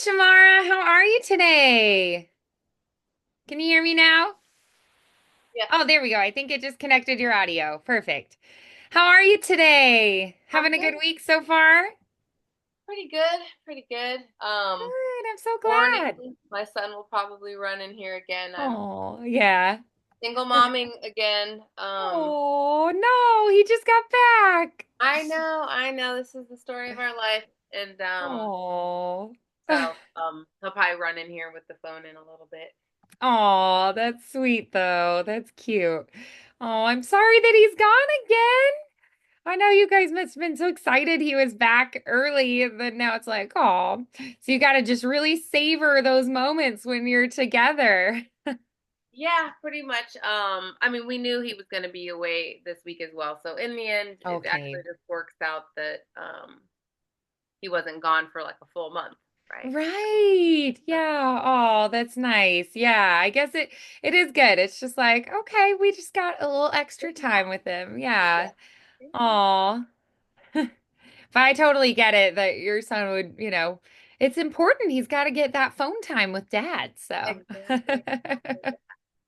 Shammara. How are you today? Can you hear me now? Yeah, Oh, there we go. I think it just connected your audio. Perfect. How are you today? I'm Having a good. good week so far? Pretty good. Pretty good. Good. I'm so Morning. glad. My son will probably run in here again. I'm Oh, yeah. single momming again. Oh, no. He just got back. I know. This is the story of our life, and Oh. he'll probably run in here with the phone in a little bit. Oh, that's sweet though. That's cute. Oh, I'm sorry that he's gone again. I know you guys must have been so excited he was back early, but now it's like, oh, so you got to just really savor those moments when you're together. Yeah, pretty much. I mean, we knew he was going to be away this week as well, so in the end, it Okay. actually just works out that he wasn't gone for like a full month, right? Right. Yeah. Oh, that's nice. Yeah, I guess it is good. It's just like, okay, we just got a little extra time with him. Yeah. Yeah. Oh. But I totally get it that your son would, it's important. He's got to get that phone time with dad. So. Exactly.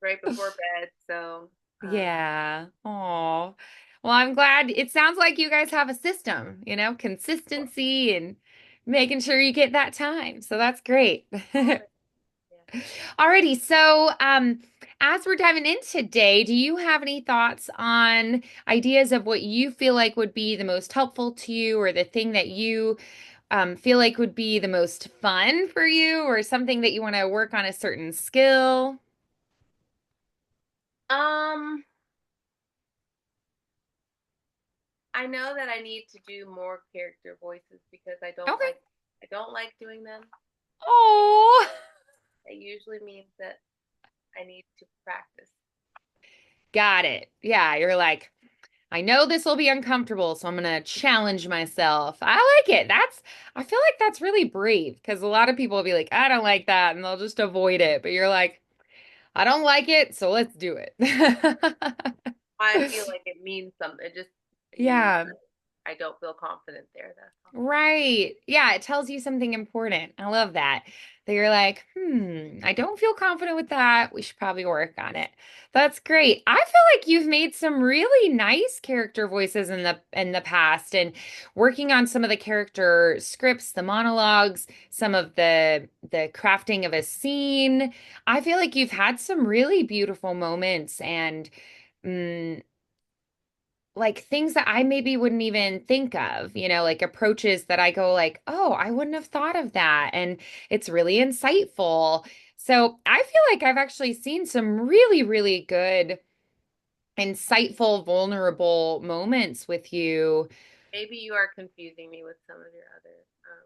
Right before bed. So, Yeah. Oh. Well, I'm glad. It sounds like you guys have a system, consistency and making sure you get that time. So that's great. yeah. Alrighty. So, as we're diving in today, do you have any thoughts on ideas of what you feel like would be the most helpful to you or the thing that you feel like would be the most fun for you or something that you want to work on a certain skill? Um, I know that I need to do more character voices because Okay. I don't like doing them. Oh. It usually means that I need to practice. Got it. Yeah, you're like, I know this will be uncomfortable, so I'm gonna challenge myself. I like it. I feel like that's really brave because a lot of people will be like, I don't like that, and they'll just avoid it. But you're like, I don't like it, so let's do it. I feel like it means something. It just means Yeah. I don't feel confident there. That's all. Right. Yeah, it tells you something important. I love that. That you're like, I don't feel confident with that. We should probably work on it. That's great. I feel like you've made some really nice character voices in the past and working on some of the character scripts, the monologues, some of the crafting of a scene. I feel like you've had some really beautiful moments and mm, like things that I maybe wouldn't even think of, like approaches that I go like, "Oh, I wouldn't have thought of that." And it's really insightful. So, I feel like I've actually seen some really, really good, insightful, vulnerable moments with you. Maybe you are confusing me with some of your other.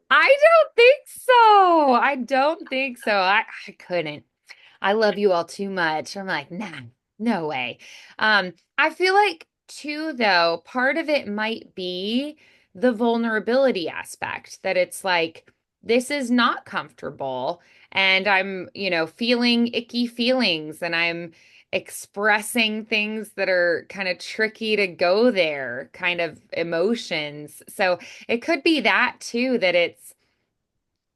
I don't think so. I don't think so. I couldn't. I love you all too much. I'm like, nah, no way. I feel like too, though, part of it might be the vulnerability aspect that it's like, this is not comfortable. And I'm, feeling icky feelings and I'm expressing things that are kind of tricky to go there, kind of emotions. So it could be that too, that it's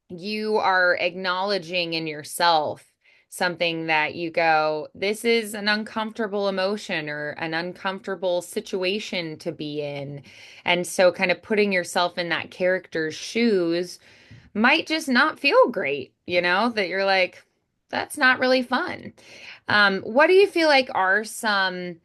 you are acknowledging in yourself something that you go, this is an uncomfortable emotion or an uncomfortable situation to be in. And so, kind of putting yourself in that character's shoes might just not feel great, that you're like, that's not really fun. What do you feel like are some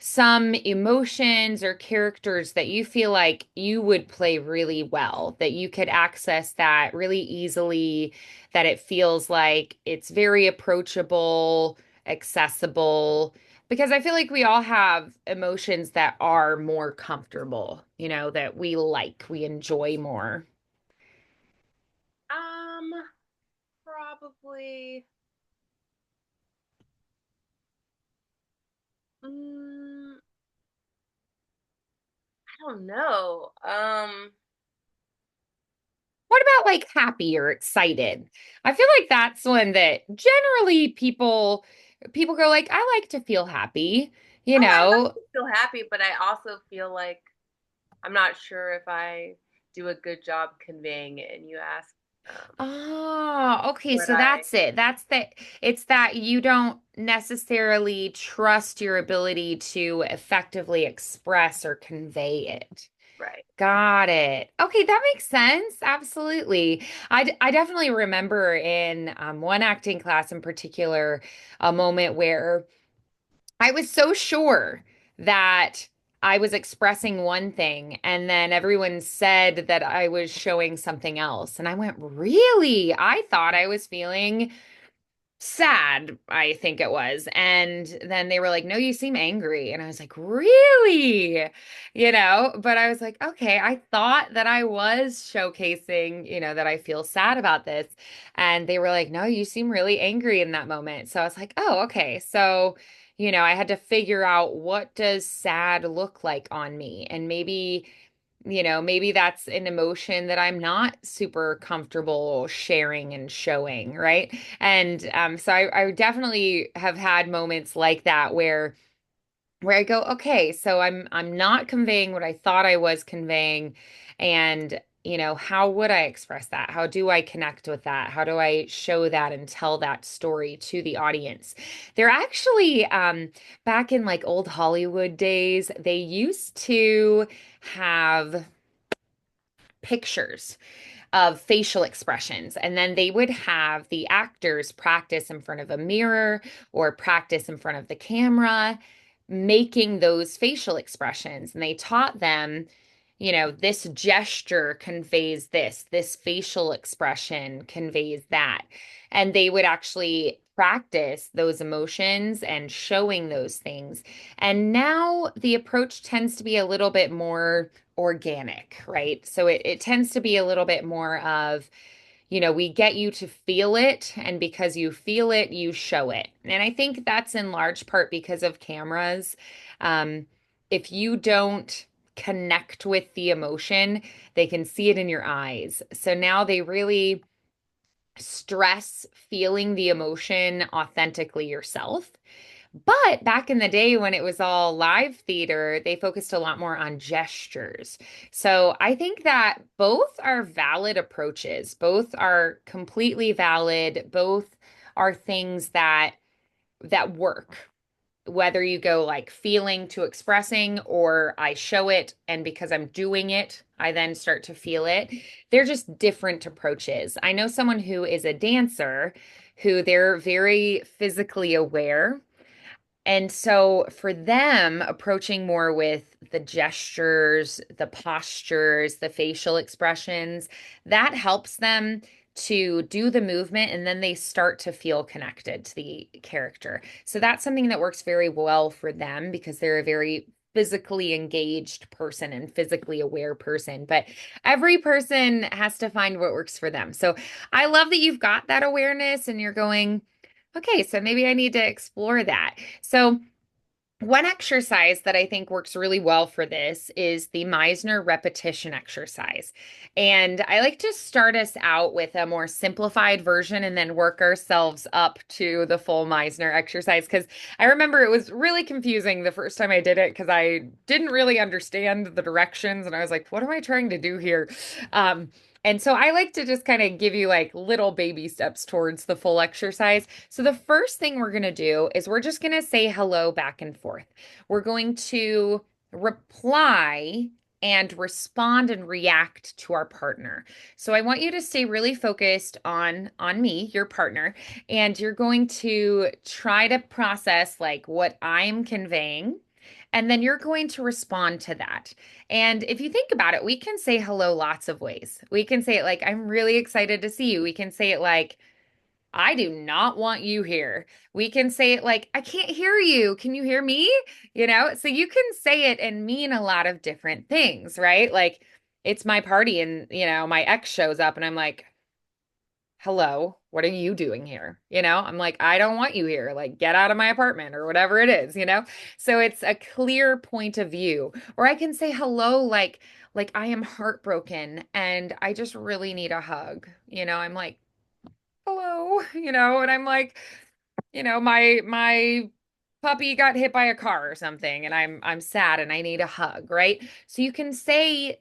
emotions or characters that you feel like you would play really well, that you could access that really easily, that it feels like it's very approachable, accessible? Because I feel like we all have emotions that are more comfortable, that we enjoy more. Probably. Mm, I don't know. What about like happy or excited? I feel like that's one that generally people go like, I like to feel happy, you Oh, I know. like to feel happy, but I also feel like I'm not sure if I do a good job conveying it. And you ask Oh, okay. But So I, that's it. It's that you don't necessarily trust your ability to effectively express or convey it. right. Got it. Okay, that makes sense. Absolutely. I definitely remember in one acting class in particular, a moment where I was so sure that I was expressing one thing, and then everyone said that I was showing something else. And I went, really? I thought I was feeling sad, I think it was. And then they were like, no, you seem angry. And I was like, really? But I was like, okay, I thought that I was showcasing, that I feel sad about this. And they were like, no, you seem really angry in that moment. So I was like, oh, okay. So, I had to figure out what does sad look like on me? And maybe that's an emotion that I'm not super comfortable sharing and showing, right? And so I definitely have had moments like that where I go, okay, so I'm not conveying what I thought I was conveying, and how would I express that? How do I connect with that? How do I show that and tell that story to the audience? They're actually back in like old Hollywood days, they used to have pictures of facial expressions. And then they would have the actors practice in front of a mirror or practice in front of the camera, making those facial expressions. And they taught them, this gesture conveys this facial expression conveys that. And they would actually practice those emotions and showing those things. And now the approach tends to be a little bit more organic, right? So it tends to be a little bit more of, we get you to feel it, and because you feel it, you show it. And I think that's in large part because of cameras. Um, if you don't connect with the emotion, they can see it in your eyes. So now they really stress feeling the emotion authentically yourself. But back in the day when it was all live theater, they focused a lot more on gestures. So I think that both are valid approaches. Both are completely valid. Both are things that work. Whether you go like feeling to expressing, or I show it, and because I'm doing it, I then start to feel it. They're just different approaches. I know someone who is a dancer who they're very physically aware, and so for them, approaching more with the gestures, the postures, the facial expressions, that helps them to do the movement, and then they start to feel connected to the character. So that's something that works very well for them because they're a very physically engaged person and physically aware person. But every person has to find what works for them. So I love that you've got that awareness and you're going, okay, so maybe I need to explore that. So, one exercise that I think works really well for this is the Meisner repetition exercise. And I like to start us out with a more simplified version and then work ourselves up to the full Meisner exercise. Because I remember it was really confusing the first time I did it because I didn't really understand the directions. And I was like, what am I trying to do here? And so I like to just kind of give you like little baby steps towards the full exercise. So the first thing we're going to do is we're just going to say hello back and forth. We're going to reply and respond and react to our partner. So I want you to stay really focused on me, your partner, and you're going to try to process like what I'm conveying, and then you're going to respond to that. And if you think about it, we can say hello lots of ways. We can say it like, I'm really excited to see you. We can say it like, I do not want you here. We can say it like, I can't hear you. Can you hear me? So you can say it and mean a lot of different things, right? Like, it's my party and, my ex shows up and I'm like, hello, what are you doing here? I'm like, I don't want you here. Like, get out of my apartment or whatever it is. So it's a clear point of view. Or I can say hello, like I am heartbroken and I just really need a hug. I'm like, hello, and I'm like, my puppy got hit by a car or something, and I'm sad and I need a hug, right? So you can say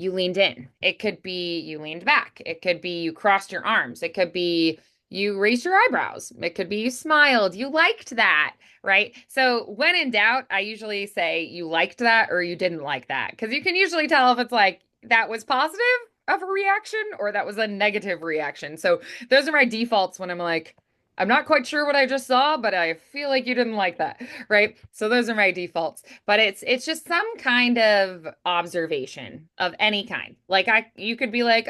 you leaned in. It could be you leaned back. It could be you crossed your arms. It could be you raised your eyebrows. It could be you smiled. You liked that, right? So when in doubt, I usually say you liked that or you didn't like that because you can usually tell if it's like that was positive of a reaction or that was a negative reaction. So those are my defaults when I'm like, I'm not quite sure what I just saw, but I feel like you didn't like that, right? So those are my defaults. But it's just some kind of observation of any kind. Like you could be like,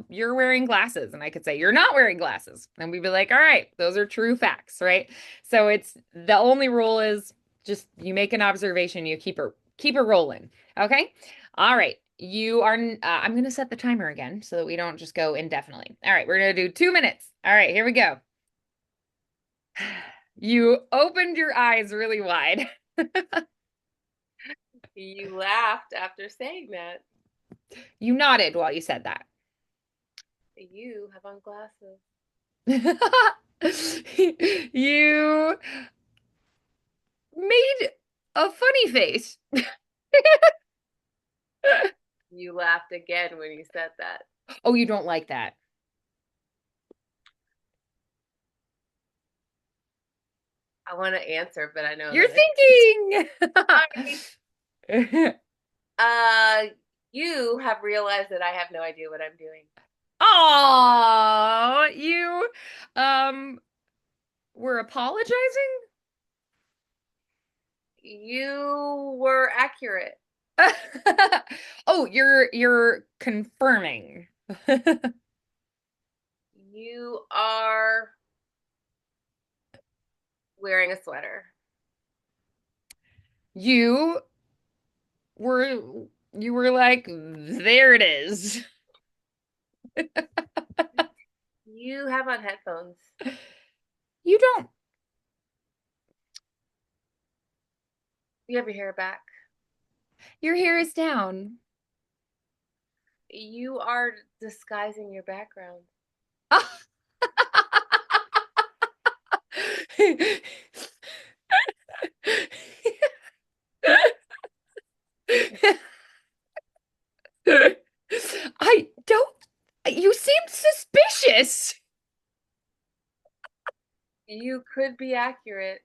you're wearing glasses, and I could say you're not wearing glasses. And we'd be like, all right, those are true facts, right? So it's the only rule is just you make an observation, you keep it rolling. Okay? All right. I'm going to set the timer again so that we don't just go indefinitely. All right, we're going to do 2 minutes. All right, here we go. You opened your eyes really wide. You laughed after saying that. You nodded while you said that. You have on glasses. You made a funny face. You laughed again when you said that. Oh, you don't like that. I want to answer, but I know You're that I. thinking. Sorry. Uh, you have realized that I have no idea what I'm doing. Oh, you um were apologizing? You were accurate. Oh, you're confirming. You are wearing a sweater. You were you were like, there it is. You have on headphones. You don't. You have your hair back. Your hair is down. You are disguising your background. I don't. You seemed suspicious. You could be accurate.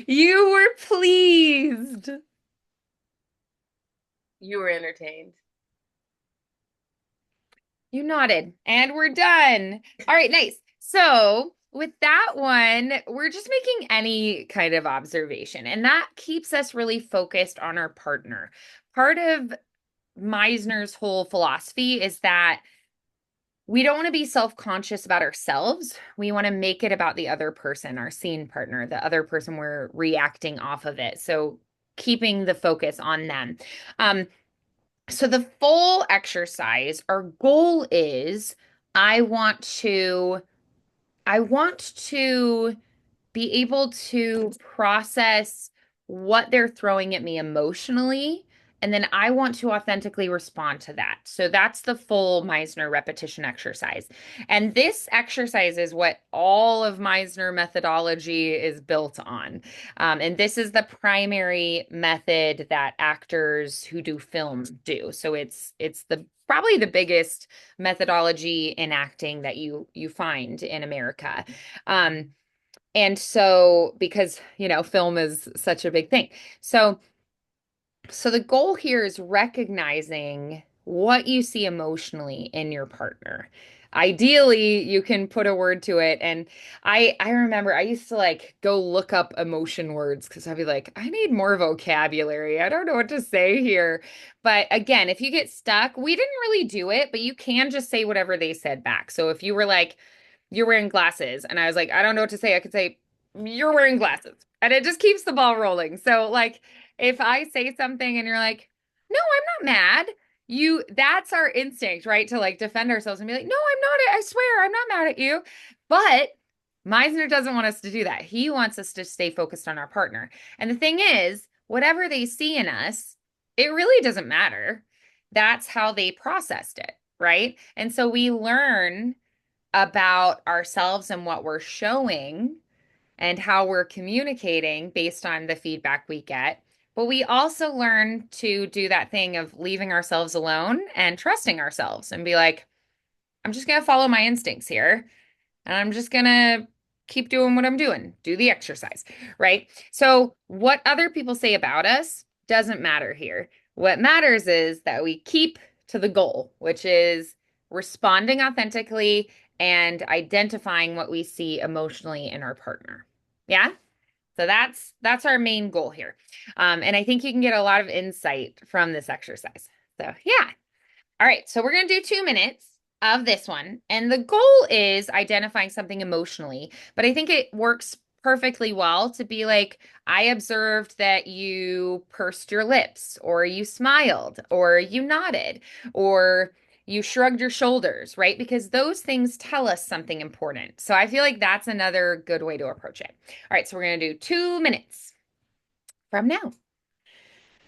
You were pleased. You were entertained. You nodded, and we're done. All right, nice. So, with that one, we're just making any kind of observation, and that keeps us really focused on our partner. Part of Meisner's whole philosophy is that we don't want to be self-conscious about ourselves. We want to make it about the other person, our scene partner, the other person we're reacting off of it. So, keeping the focus on them. Um, so the full exercise, our goal is I want to I want to be able to process what they're throwing at me emotionally. And then I want to authentically respond to that. So that's the full Meisner repetition exercise. And this exercise is what all of Meisner methodology is built on. And this is the primary method that actors who do film do. So it's the probably the biggest methodology in acting that you find in America. Um, and so, because, film is such a big thing. So the goal here is recognizing what you see emotionally in your partner. Ideally, you can put a word to it. And I remember I used to like go look up emotion words because I'd be like, I need more vocabulary. I don't know what to say here. But again, if you get stuck, we didn't really do it, but you can just say whatever they said back. So if you were like, you're wearing glasses, and I was like, I don't know what to say, I could say, you're wearing glasses. And it just keeps the ball rolling. So like if I say something and you're like, no, I'm not mad, that's our instinct, right? To like defend ourselves and be like, no, I'm not, I swear, I'm not mad at you. But Meisner doesn't want us to do that. He wants us to stay focused on our partner. And the thing is, whatever they see in us, it really doesn't matter. That's how they processed it, right? And so we learn about ourselves and what we're showing and how we're communicating based on the feedback we get. But we also learn to do that thing of leaving ourselves alone and trusting ourselves and be like, I'm just going to follow my instincts here. And I'm just going to keep doing what I'm doing, do the exercise, right? So, what other people say about us doesn't matter here. What matters is that we keep to the goal, which is responding authentically and identifying what we see emotionally in our partner. Yeah? So that's our main goal here. And I think you can get a lot of insight from this exercise. So, yeah. All right, so we're going to do 2 minutes of this one. And the goal is identifying something emotionally, but I think it works perfectly well to be like, I observed that you pursed your lips, or you smiled, or you nodded, or you shrugged your shoulders, right? Because those things tell us something important. So I feel like that's another good way to approach it. All right, so we're going to do 2 minutes from now.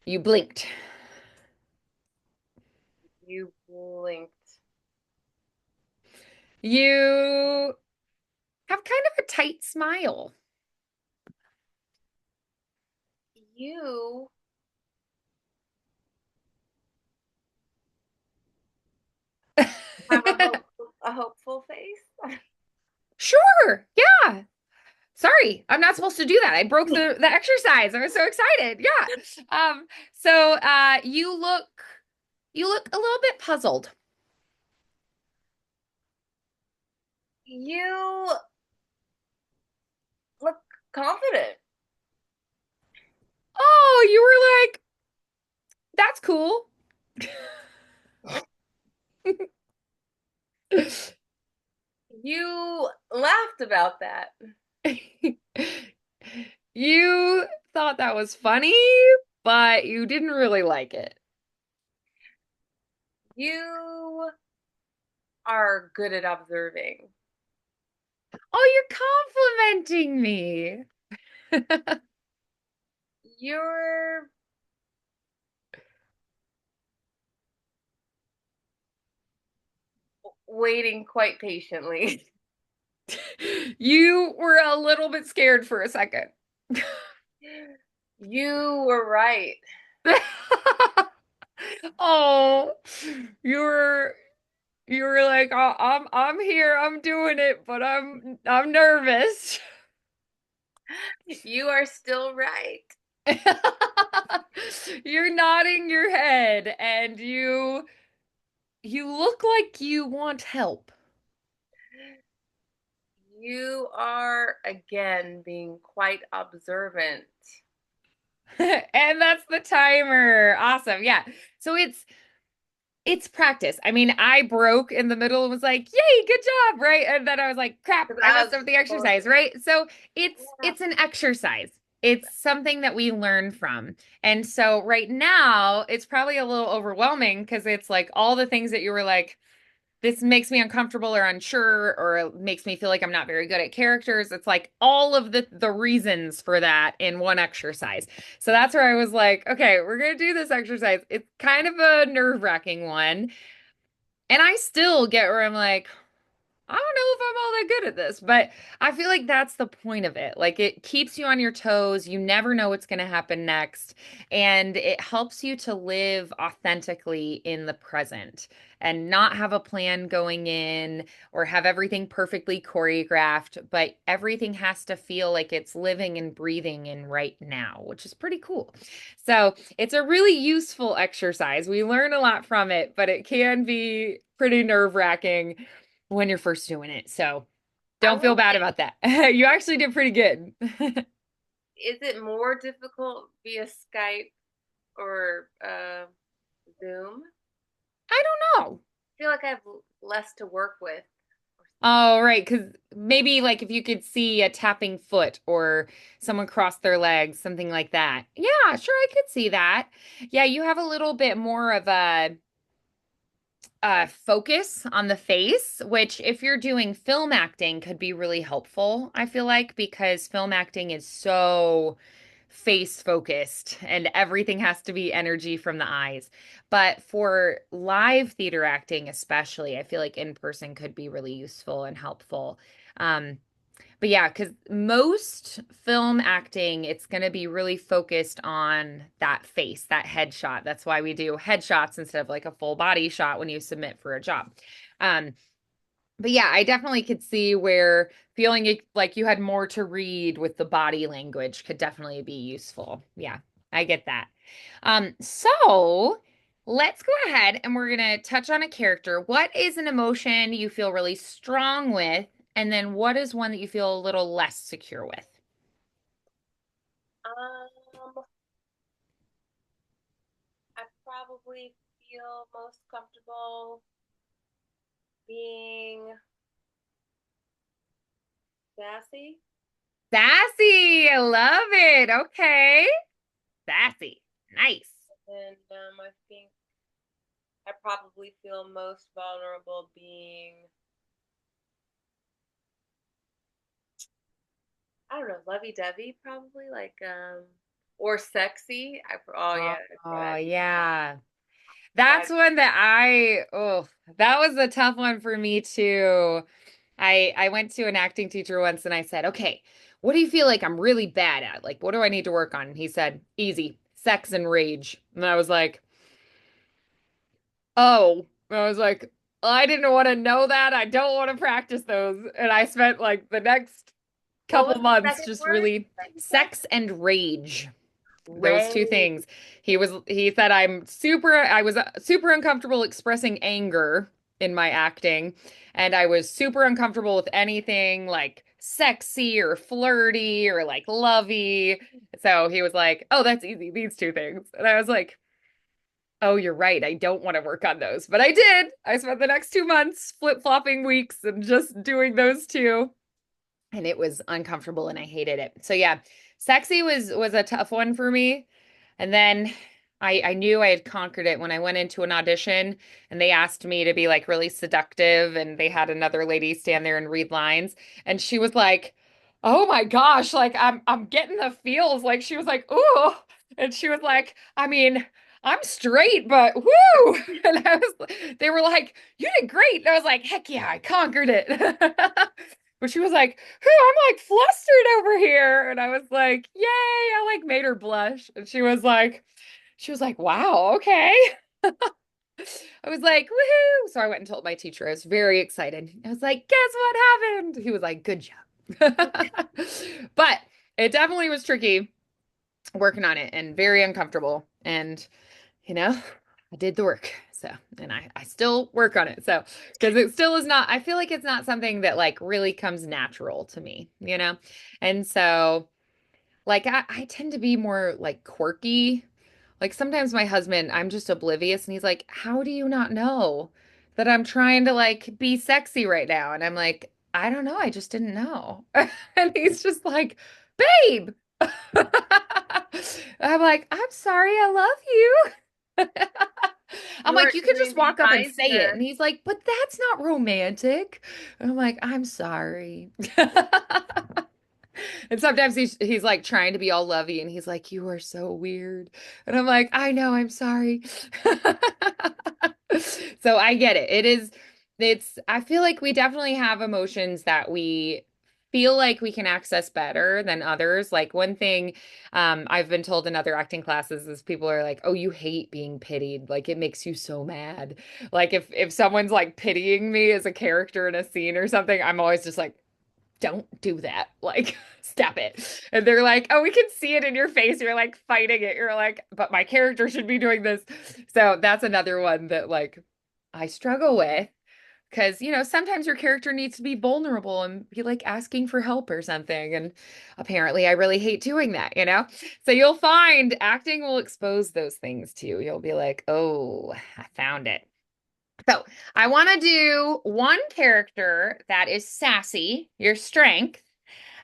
You blinked. You blinked. You have kind of a tight smile. You have a hopeful face. Sure. Yeah. Sorry, I'm not supposed to do that. I broke the exercise. I was so excited. Yeah. So you look a little bit puzzled. You look confident. Oh, you were like, that's cool. You laughed about that. You thought that was funny, but you didn't really like it. You are good at observing. Oh, you're complimenting me. You're waiting quite patiently. You were a little bit scared for a second. You were right. Oh, you were you were like, oh, I'm here, I'm doing it, but I'm nervous. You are still right. You're nodding your head and you look like you want help. You are again being quite observant. And that's the timer. Awesome. Yeah. So it's practice. I mean, I broke in the middle and was like, "Yay, good job!" Right? And then I was like, "Crap, Because I I messed was up the going, exercise." Right? So it's yeah. it's an exercise. It's something that we learn from. And so right now, it's probably a little overwhelming because it's like all the things that you were like, this makes me uncomfortable or unsure, or it makes me feel like I'm not very good at characters. It's like all of the reasons for that in one exercise. So that's where I was like, okay, we're gonna do this exercise. It's kind of a nerve-wracking one. And I still get where I'm like, I don't know if I'm all that good at this, but I feel like that's the point of it. Like it keeps you on your toes. You never know what's going to happen next. And it helps you to live authentically in the present and not have a plan going in or have everything perfectly choreographed, but everything has to feel like it's living and breathing in right now, which is pretty cool. So it's a really useful exercise. We learn a lot from it, but it can be pretty nerve-wracking when you're first doing it. So I don't feel will bad say, about that. You actually did pretty good. I is it more difficult via Skype or Zoom? don't know. I feel like I have less to work with or something. Oh, right. Because maybe like if you could see a tapping foot or someone cross their legs, something like that. Yeah, sure, I could see that. Yeah, you have a little bit more of a focus on the face, which if you're doing film acting could be really helpful, I feel like, because film acting is so face focused and everything has to be energy from the eyes. But for live theater acting, especially, I feel like in person could be really useful and helpful. Um, But yeah, because most film acting, it's going to be really focused on that face, that headshot. That's why we do headshots instead of like a full body shot when you submit for a job. Um, but yeah, I definitely could see where feeling like you had more to read with the body language could definitely be useful. Yeah, I get that. So let's go ahead and we're gonna touch on a character. What is an emotion you feel really strong with? And then what is one that you feel a little less secure with? Um, I probably feel most comfortable being sassy. Sassy. I love it. Okay. Sassy. Nice. And I think I probably feel most vulnerable being, I don't know, lovey-dovey probably, like, or sexy. Oh Oh, yeah, oh, I'd be yeah. that. That's one that that was a tough one for me too. I went to an acting teacher once and I said, "Okay, what do you feel like I'm really bad at? Like, what do I need to work on?" And he said, "Easy, sex and rage." And I was like, "Oh." And I was like, "I didn't want to know that. I don't want to practice those." And I spent like the next What couple was the months second just word really that you said? sex and rage. Those two Ray. things. He said I was super uncomfortable expressing anger in my acting, and I was super uncomfortable with anything like sexy or flirty or like lovey. So he was like, "Oh, that's easy, these two things." And I was like, "Oh, you're right. I don't want to work on those." But I did. I spent the next 2 months flip-flopping weeks and just doing those two, and it was uncomfortable and I hated it. So yeah, sexy was a tough one for me. And then I knew I had conquered it when I went into an audition and they asked me to be like really seductive and they had another lady stand there and read lines and she was like, "Oh my gosh, like I'm getting the feels." Like she was like, "Ooh." And she was like, "I mean, I'm straight, but whoo." And they were like, "You did great." And I was like, "Heck yeah, I conquered it." But she was like, "Whew, I'm like flustered over here." And I was like, "Yay." I like made her blush. And she was like, "Wow, okay." I was like, "Woohoo." So I went and told my teacher. I was very excited. I was like, "Guess what happened?" He was like, "Good job." But it definitely was tricky working on it and very uncomfortable. And, you know, I did the work. So, and I still work on it. So, because it still is not, I feel like it's not something that like really comes natural to me, you know? And so, like, I tend to be more like quirky. Like, sometimes my husband, I'm just oblivious and he's like, "How do you not know that I'm trying to like be sexy right now?" And I'm like, "I don't know. I just didn't know." And he's just like, "Babe." I'm like, "I'm sorry. I love you." I'm like, "You You could need just to be walk up and say it." kinder. And he's like, "But that's not romantic." And I'm like, "I'm sorry." And sometimes he's like trying to be all lovey and he's like, "You are so weird." And I'm like, "I know, I'm sorry." So I get it. I feel like we definitely have emotions that we feel like we can access better than others. Like one thing I've been told in other acting classes is people are like, "Oh, you hate being pitied. Like it makes you so mad." Like if someone's like pitying me as a character in a scene or something, I'm always just like, "Don't do that." Like, stop it. And they're like, "Oh, we can see it in your face. You're like fighting it." You're like, "But my character should be doing this." So that's another one that like I struggle with because, sometimes your character needs to be vulnerable and be like asking for help or something. And apparently I really hate doing that? So you'll find acting will expose those things too. You'll be like, "Oh, I found it." So I want to do one character that is sassy, your strength,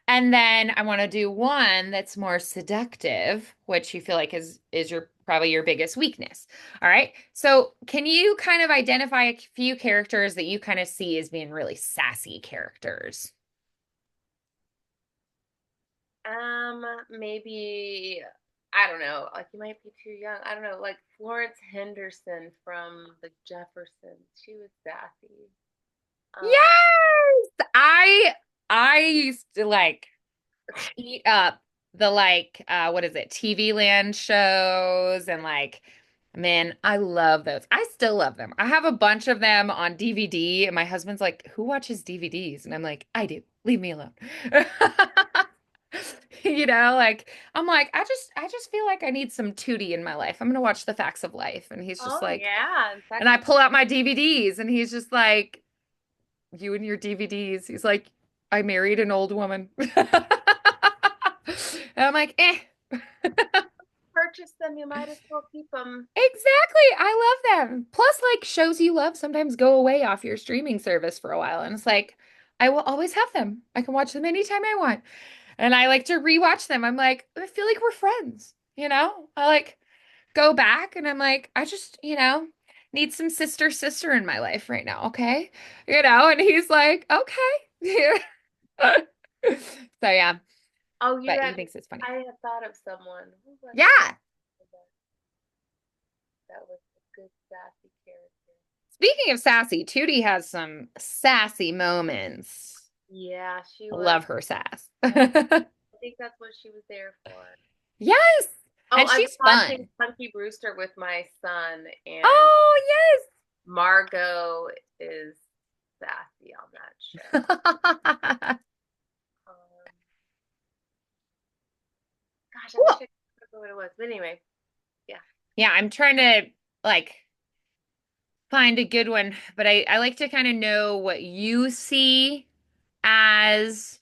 and then I want to do one that's more seductive, which you feel like is your probably your biggest weakness. All right. So can you kind of identify a few characters that you kind of see as being really sassy characters? Maybe I don't know. Like you might be too young. I don't know. Like Florence Henderson from The Jeffersons. She was sassy. Um, Yes, I. I used to like eat up the what is it, TV Land shows and like man, I love those. I still love them. I have a bunch of them on DVD and my husband's like, "Who watches DVDs?" And I'm like, "I do. Leave me alone." Like I'm like, I just feel like I need some Tootie in my life. I'm gonna watch The Facts of Life. And he's just Oh like, yeah, in and fact, I pull out my DVDs and he's just like, "You and your DVDs." He's like, "I married an old woman." And I'm like, eh. purchase them. You might as well keep them. Exactly. I love them. Plus, like shows you love sometimes go away off your streaming service for a while. And it's like, I will always have them. I can watch them anytime I want. And I like to rewatch them. I'm like, I feel like we're friends, you know? I like go back and I'm like, I just, need some sister in my life right now, okay? And he's like, okay. So yeah, Oh, you but he had. thinks it's funny. I had thought of someone. Who was it Yeah. that was a good sassy character? Speaking of sassy, Tootie has some sassy moments. Yeah, she was. Love her sass. Yeah, I think that's what she was there for. Yes. Oh, And I was she's watching fun. Punky Brewster with my son, and Oh, Margot is sassy on that show. yes. Um, Gosh, I wish Cool. I could remember what it was. But anyway, yeah. Yeah, I'm trying to like find a good one, but I like to kind of know what you see as,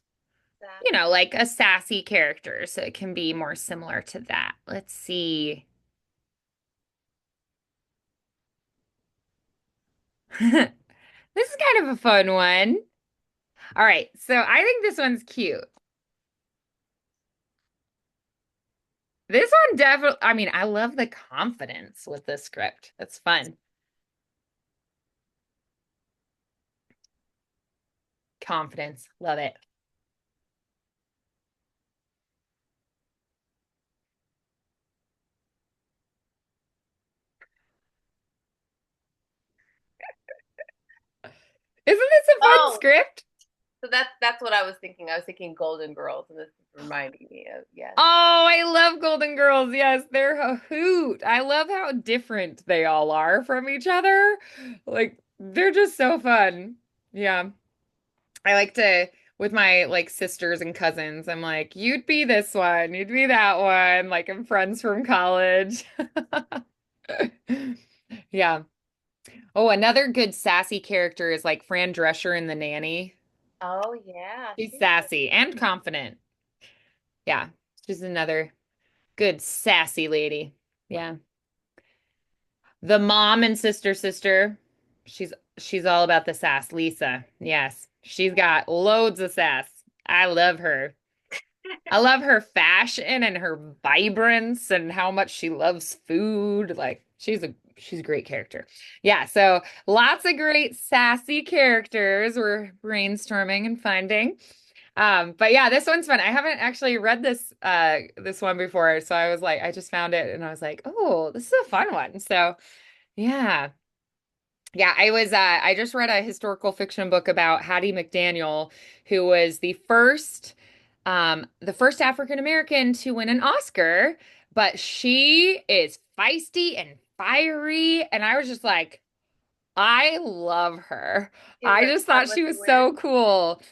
Sassy. like a sassy character, so it can be more similar to that. Let's see. This is kind of a fun one. All right, so I think this one's cute. This one definitely, I mean, I love the confidence with this script. It's fun. Confidence. Love it. Isn't this a fun Oh, script? so that's what I was thinking. I was thinking Golden Girls, and this is reminding me of yes. Oh, I love Golden Girls. Yes, they're a hoot. I love how different they all are from each other. Like, they're just so fun. Yeah. I like to, with my like sisters and cousins, I'm like, you'd be this one, you'd be that one. Like, I'm friends from college. Yeah. Oh, another good sassy character is like Fran Drescher in The Nanny. Oh yeah, She's she was. sassy and confident. Yeah. She's another good sassy lady. Yeah. The mom and sister. She's all about the sass. Lisa. Yes. She's got loads of sass. I love her. I love her fashion and her vibrance and how much she loves food. Like she's a great character. Yeah, so lots of great sassy characters we're brainstorming and finding. But yeah, this one's fun. I haven't actually read this one before, so I was like, I just found it and I was like, oh, this is a fun one. So yeah. Yeah, I just read a historical fiction book about Hattie McDaniel, who was the first African American to win an Oscar, but she is feisty and fiery, and I was just like, I love her. She I was just Gone thought with she the was Wind. so cool.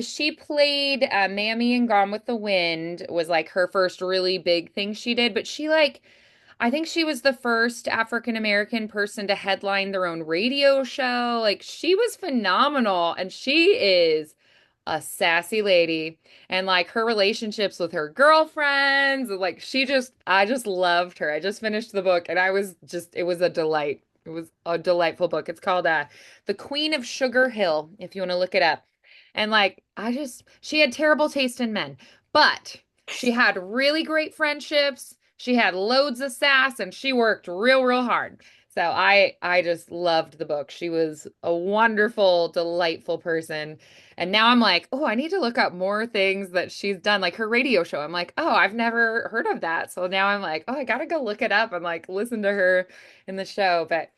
She played Mammy in Gone with the Wind was like her first really big thing she did, but I think she was the first African American person to headline their own radio show. Like she was phenomenal and she is a sassy lady. And like her relationships with her girlfriends, like I just loved her. I just finished the book and it was a delight. It was a delightful book. It's called The Queen of Sugar Hill, if you want to look it up. And like she had terrible taste in men, but she had really great friendships. She had loads of sass and she worked real hard. So I just loved the book. She was a wonderful, delightful person. And now I'm like, oh, I need to look up more things that she's done, like her radio show. I'm like, oh, I've never heard of that. So now I'm like, oh, I gotta go look it up and like listen to her in the show. But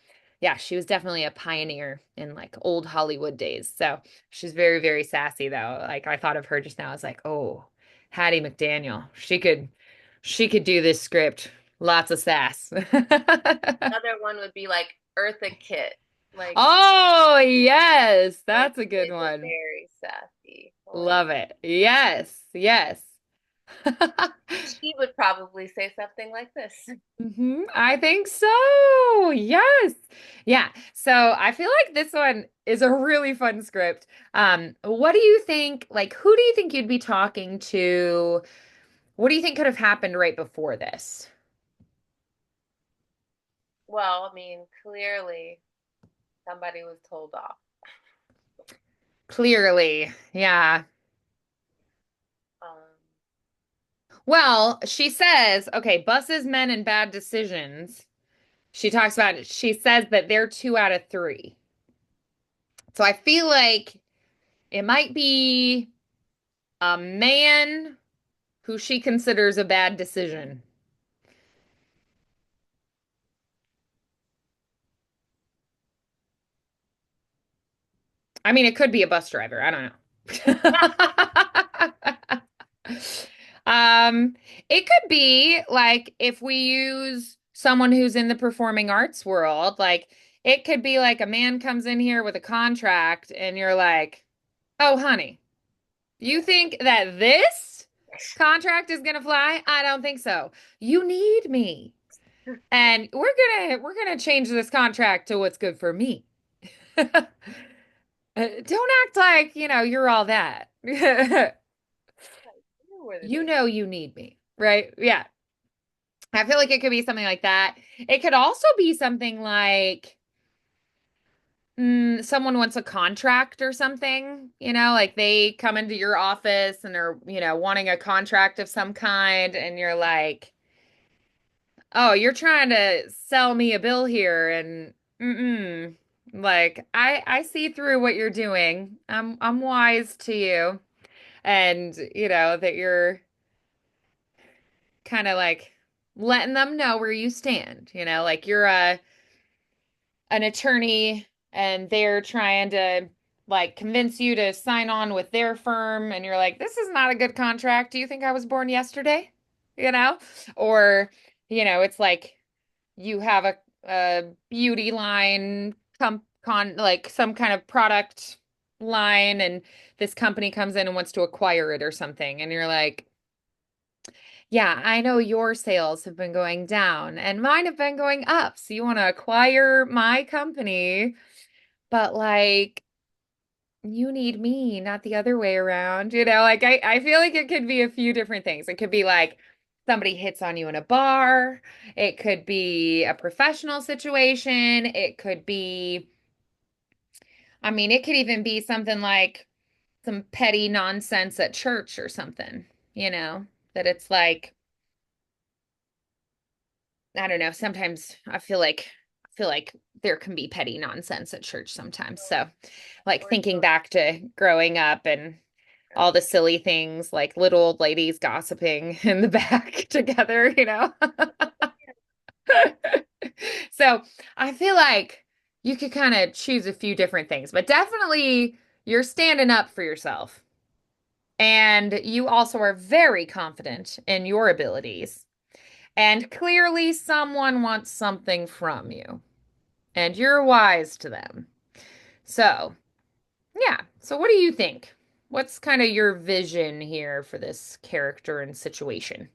yeah, she was definitely a pioneer in like old Hollywood days. So she's very, very sassy though. Like I thought of her just now. I was like, oh, Hattie McDaniel. She could do this script. Lots of sass. Another one would be like Eartha Kitt. Like Oh, yes. That's Eartha a good Kitt is one. very sassy. Like Love it. Yes. Yes. she would probably say something like this. I think so. Yes. Yeah. So I feel like this one is a really fun script. What do you think? Like, who do you think you'd be talking to? What do you think could have happened right before this? Well, I mean, clearly somebody was told off. Clearly. Yeah. Um, Well, she says, okay, buses, men, and bad decisions. She talks about it. She says that they're 2 out of 3. So I feel like it might be a man who she considers a bad decision. I mean, it could be a bus driver. I don't know. Um, it could be like if we use someone who's in the performing arts world, like it could be like a man comes in here with a contract and you're like, "Oh, honey, you think that this contract is gonna fly? I don't think so. You need me. And we're gonna change this contract to what's good for me." Don't act like, you're all that. you know what it You is. know you need me, right? Yeah. I feel like it could be something like that. It could also be something like someone wants a contract or something, like they come into your office and are, wanting a contract of some kind, and you're like, oh, you're trying to sell me a bill here, and like I see through what you're doing. I'm wise to you, and that you're kind of like letting them know where you stand, like you're an attorney and they're trying to like convince you to sign on with their firm, and you're like, this is not a good contract. Do you think I was born yesterday? You know? Or, it's like you have a beauty line like some kind of product line, and this company comes in and wants to acquire it or something, and you're like, yeah, I know your sales have been going down and mine have been going up. So you want to acquire my company, but like you need me, not the other way around. Like I feel like it could be a few different things. It could be like somebody hits on you in a bar. It could be a professional situation. It could be, I mean, it could even be something like some petty nonsense at church or something, that it's like, I don't know. Sometimes I feel like there can be petty nonsense at church sometimes. So, like Or thinking so, back to growing up and all the silly things like little old ladies gossiping in the back together. So, I feel like you could kind of choose a few different things, but definitely you're standing up for yourself. And you also are very confident in your abilities. And clearly, someone wants something from you, and you're wise to them. So, yeah. So, what do you think? What's kind of your vision here for this character and situation?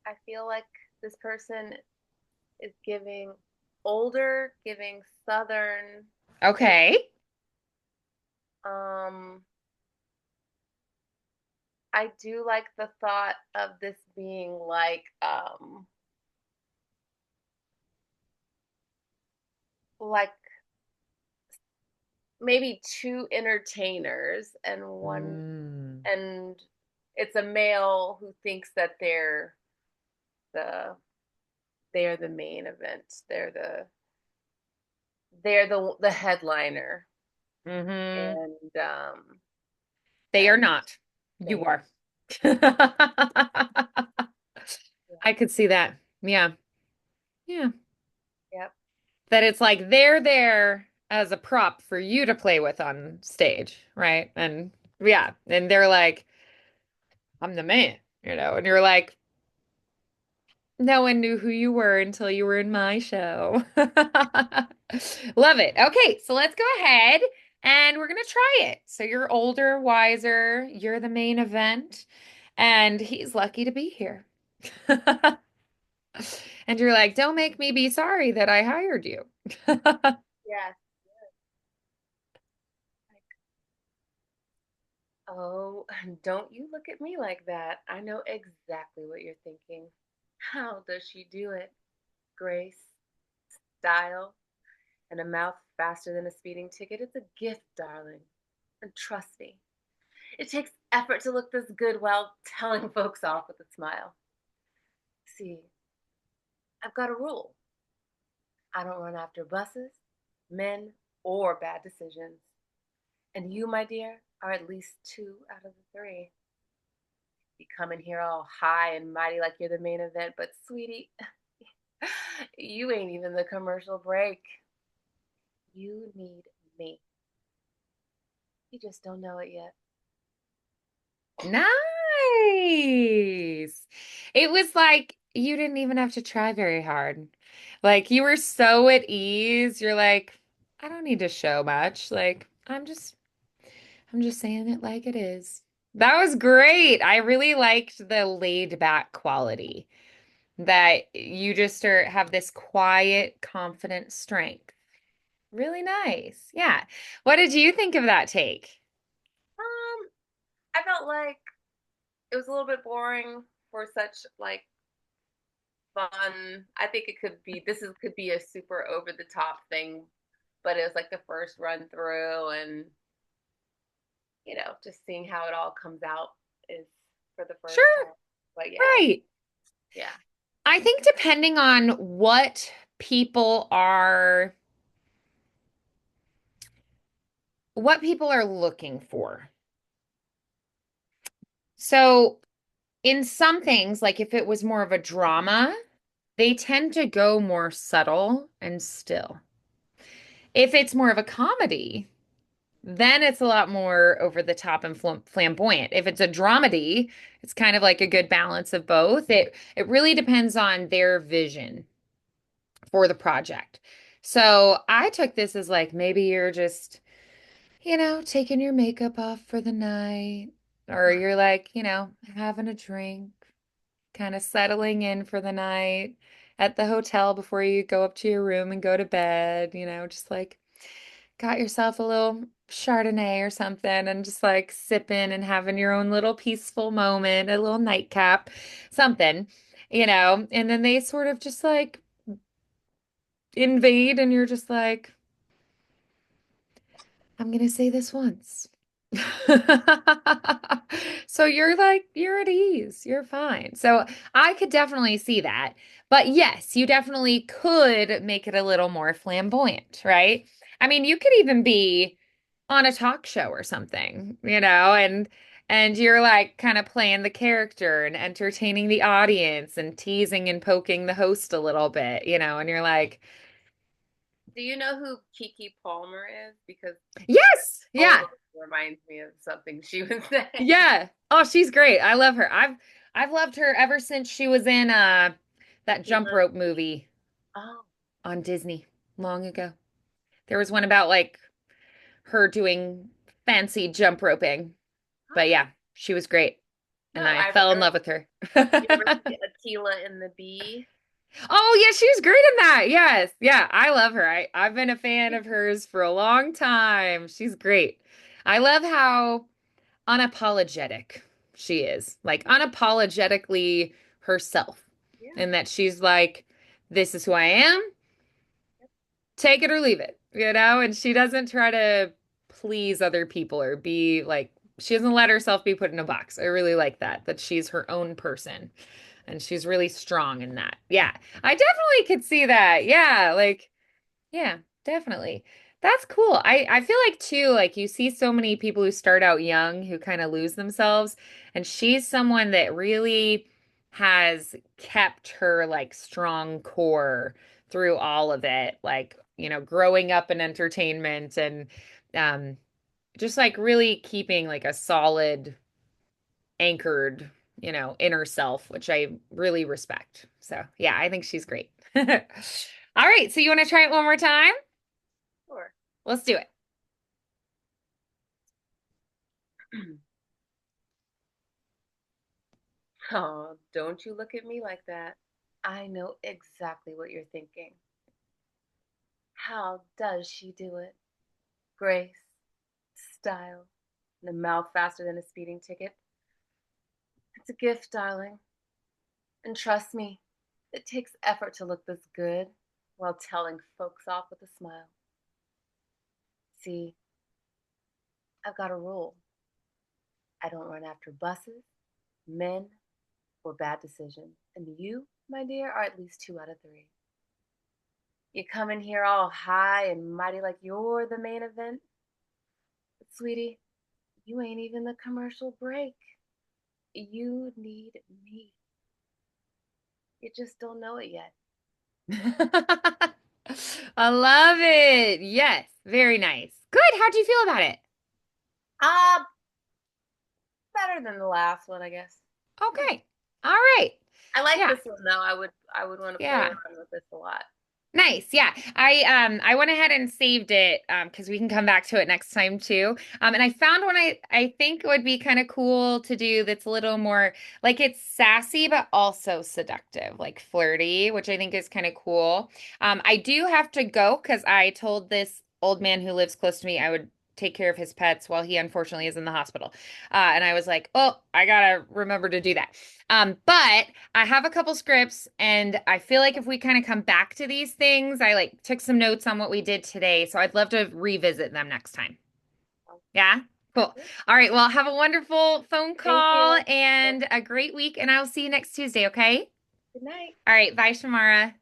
I feel like this person is giving older, giving southern. Okay. Um, I do like the thought of this being like maybe two entertainers and one Mm. and it's a male who thinks that the they're the main event. They're the headliner Hmm. and They are and not. You they are. I could see that. Yeah. Yeah. Yep. That it's like they're there as a prop for you to play with on stage, right? And yeah, and they're like, I'm the man, and you're like, no one knew who you were until you were in my show. Love it. Okay, so let's go ahead and we're gonna try it. So you're older, wiser, you're the main event, and he's lucky to be here. And you're like, don't make me be sorry that I hired you. Yes. Oh, don't you look at me like that. I know exactly what you're thinking. How does she do it? Grace, style, and a mouth faster than a speeding ticket. It's a gift, darling. And trust me, it takes effort to look this good while telling folks off with a smile. See, I've got a rule. I don't run after buses, men, or bad decisions. And you, my dear, are at least two out of the three. You come in here all high and mighty like you're the main event, but sweetie, you ain't even the commercial break. You need me. You just don't know it yet. Nice. It was like you didn't even have to try very hard. Like you were so at ease. You're like, I don't need to show much. Like I'm just saying it like it is. That was great. I really liked the laid back quality that you just have this quiet, confident strength. Really nice. Yeah. What did you think of that take? I felt like it was a little bit boring for such like fun. I think it could be this is could be a super over the top thing, but it was like the first run through, and just seeing how it all comes out is for the first Sure. time. But yeah, Right. yeah. I think depending on people are what people are looking for. So in some things, like if it was more of a drama, they tend to go more subtle and still. If it's more of a comedy, then it's a lot more over the top and flamboyant. If it's a dramedy, it's kind of like a good balance of both. It really depends on their vision for the project. So I took this as like maybe you're just, taking your makeup off for the night, or you're like, having a drink, kind of settling in for the night at the hotel before you go up to your room and go to bed, just like got yourself a little Chardonnay or something and just like sipping and having your own little peaceful moment, a little nightcap, something, and then they sort of just like invade and you're just like, I'm gonna say this once. So you're like, you're at ease, you're fine. So I could definitely see that. But yes, you definitely could make it a little more flamboyant, right? I mean, you could even be on a talk show or something, and you're like kind of playing the character and entertaining the audience and teasing and poking the host a little bit, and you're like, Do you know who Kiki Palmer is? Because yes, yeah. totally reminds me of something she was saying. Yeah. Oh, she's great. I love her. I've loved her ever since she was in that jump Keela. rope movie Oh, on Disney long ago. There was one about like her doing fancy jump roping. But oh. yeah, she was great. And No, I I've fell in never. love with her. You ever see Aquila and the Bee? Oh, yeah, she was great in that. Yes. Yeah, I love her. I've been a fan of hers for a long time. She's great. I love how unapologetic she is, like unapologetically herself, Yeah. and that she's like, this is who I am, take it or leave it, and she doesn't try to please other people or be like, she doesn't let herself be put in a box. I really like that she's her own person and she's really strong in that. Yeah, I definitely could see that. Yeah, like, yeah, definitely. That's cool. I feel like too, like you see so many people who start out young who kind of lose themselves, and she's someone that really has kept her like strong core through all of it, like, growing up in entertainment and um just like really keeping like a solid anchored, inner self, which I really respect. So, yeah, I think she's great. All right, so you want to try it one more time? Sure. Let's do it. Oh, don't you look at me like that. I know exactly what you're thinking. How does she do it? Grace, style, and a mouth faster than a speeding ticket. It's a gift, darling. And trust me, it takes effort to look this good while telling folks off with a smile. See, I've got a rule. I don't run after buses, men, or bad decisions. And you, my dear, are at least 2 out of 3. You come in here all high and mighty like you're the main event. But, sweetie, you ain't even the commercial break. You need me. You just don't know it yet. I love it. Yes, very nice. Good. How'd you feel about it? Ah, better than the last one, I guess. Yeah. Okay. All right. I like Yeah. this one though. I would want to play Yeah. around with this a lot. Nice. Yeah. I went ahead and saved it because we can come back to it next time too. And I found one I think would be kind of cool to do that's a little more like it's sassy but also seductive, like flirty, which I think is kind of cool. I do have to go because I told this old man who lives close to me I would take care of his pets while he unfortunately is in the hospital. And I was like, "Oh, I gotta remember to do that." But I have a couple scripts, and I feel like if we kind of come back to these things, I like took some notes on what we did today, so I'd love to revisit them next time. So, Yeah? Cool. good. All right, well, have a wonderful phone Thank call you. and a great week, and I'll see you next Tuesday, okay? Good night. All right, bye, Shamara.